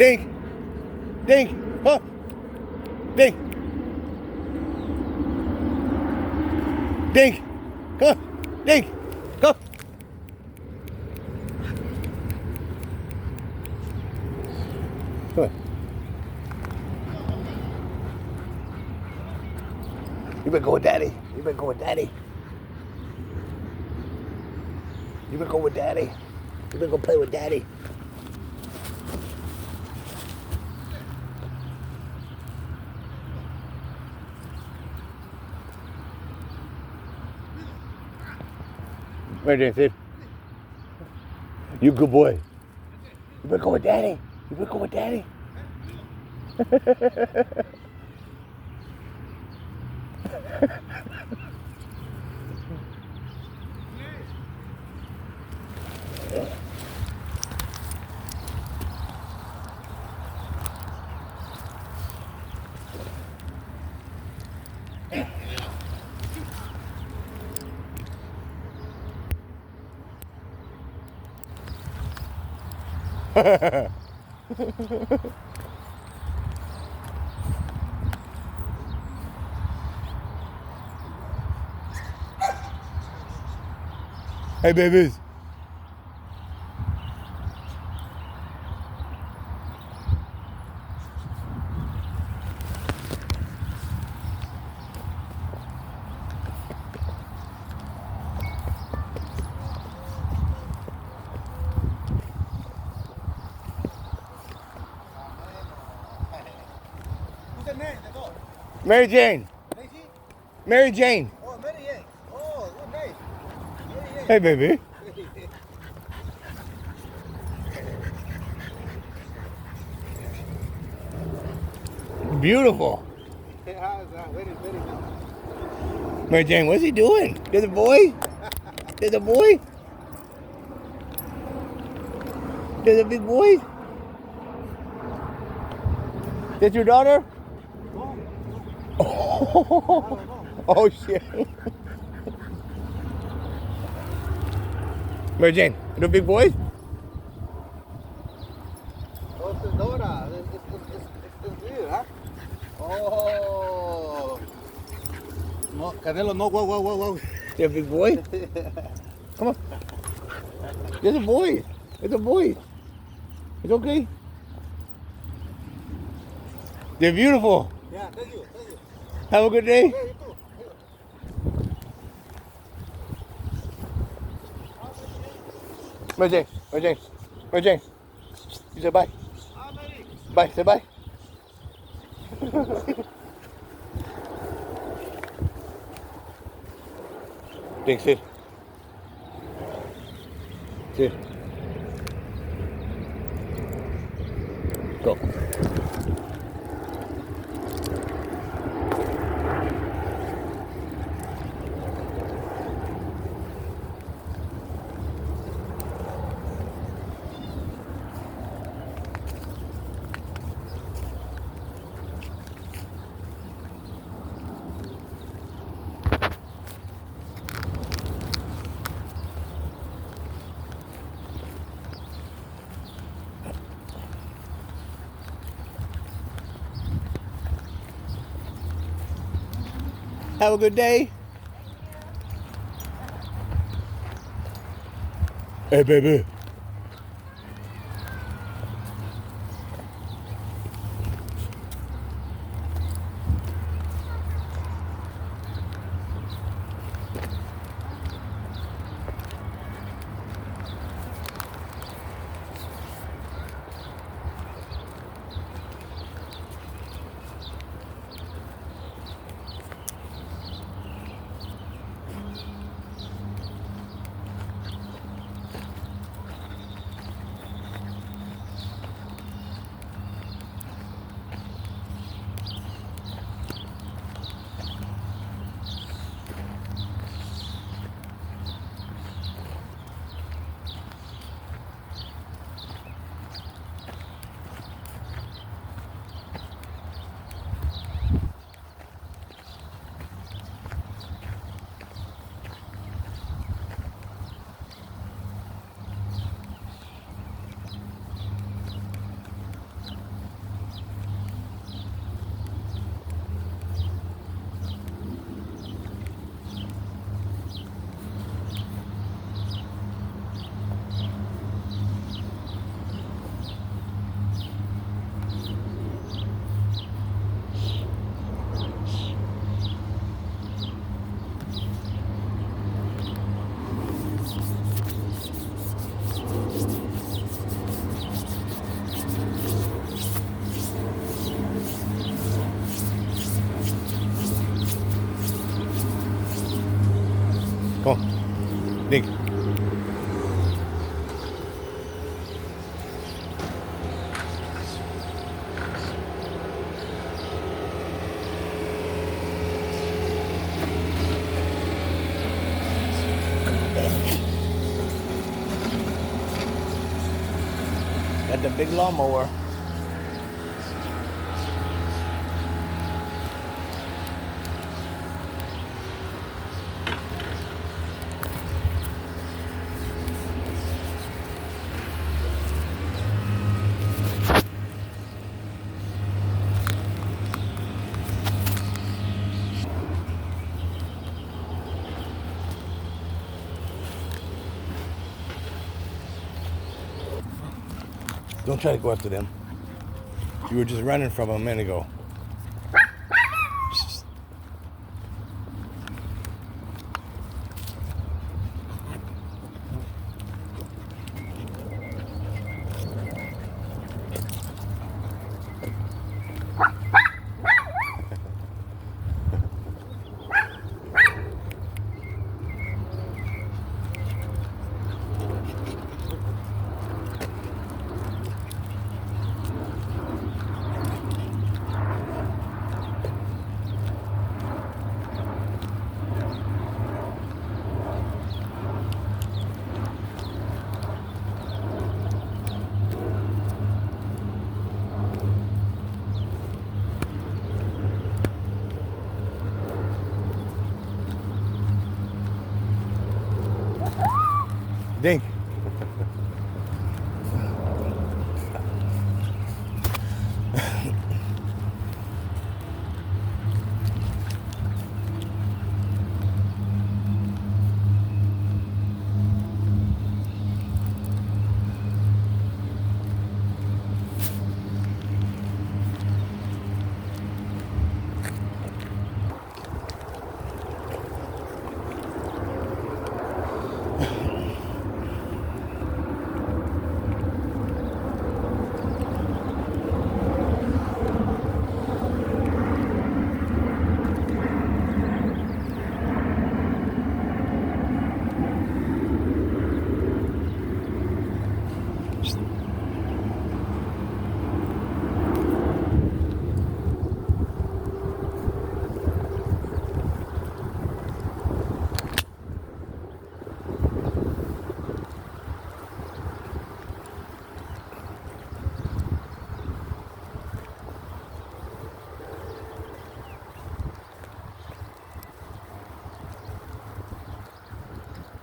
Dink. Dink. Huh. Dink. Dink. Huh. Dink. Huh. Come on. You better go with daddy. You better go with daddy. You better go with daddy. You better go play with daddy. Right there, Sid. You good boy. You better go with daddy. You better go with daddy. Hey, babies. Who's the name? The dog? Mary Jane. Daisy? Mary Jane. Oh, Mary Jane. Oh, good name. Mary Jane. Hey, baby. Beautiful. Yeah, very, very good. Mary Jane, what's he doing? There's a boy? There's a boy? There's a big boy? That's your daughter? No. Oh, oh shit. Mary Jane, the big boys? Oh, it's his daughter. It's weird, huh? Oh. No, Canelo, no, whoa. They're a big boy? Come on. There's a boy. There's a boy. It's okay. They're beautiful. Yeah, thank you. Have a good day. Yeah, you too. Mary Jane, Mary Jane, Mary Jane. You say bye. Bye, say bye. Thanks, Sid. Sid. Go. Have a good day. Hey, baby. big lawnmower. Don't try to go after them. You were just running from them a minute ago. Dink.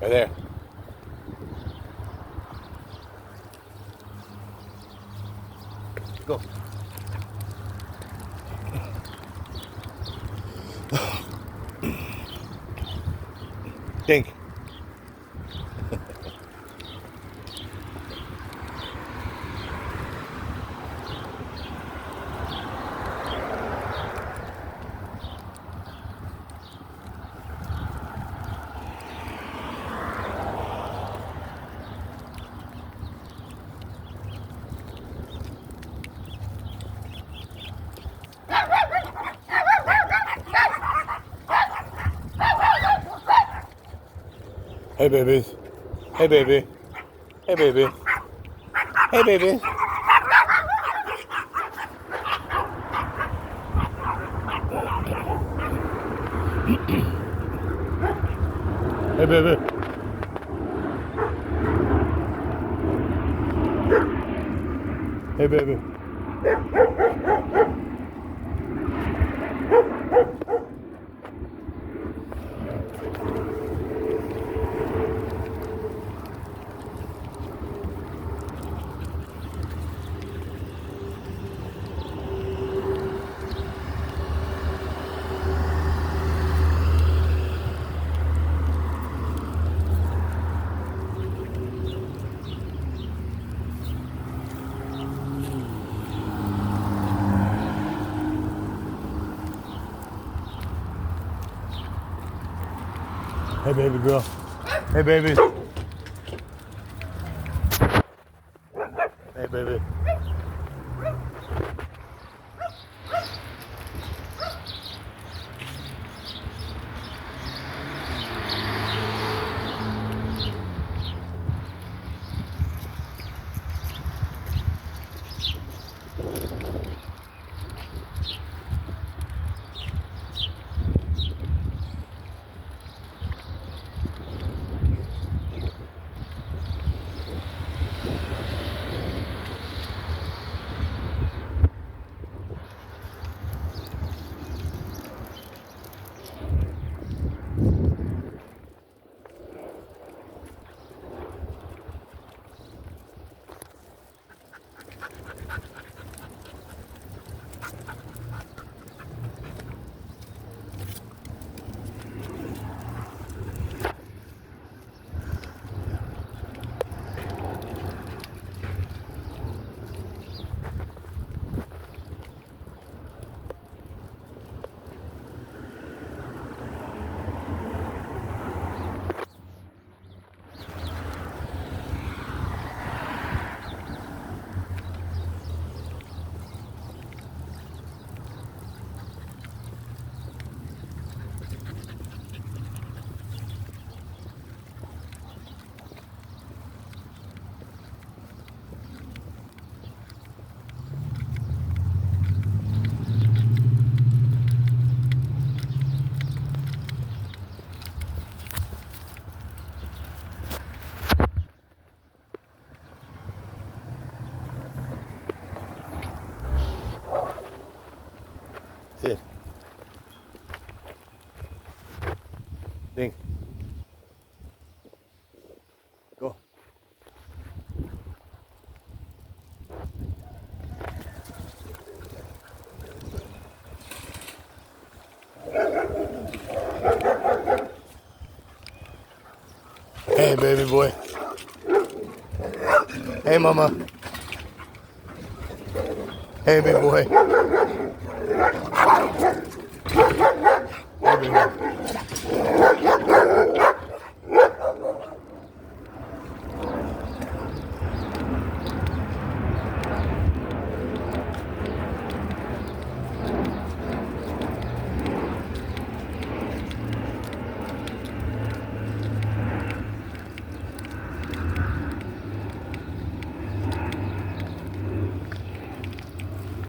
Right there. Go. Dink. Hey babies. Hey baby. Hey baby. Hey baby. Hey baby. Hey baby. Hey baby girl. Hey baby. Hey baby. Sit. Dink. Go. Hey, baby boy. Hey, mama. Hey, big boy. Hey, big boy.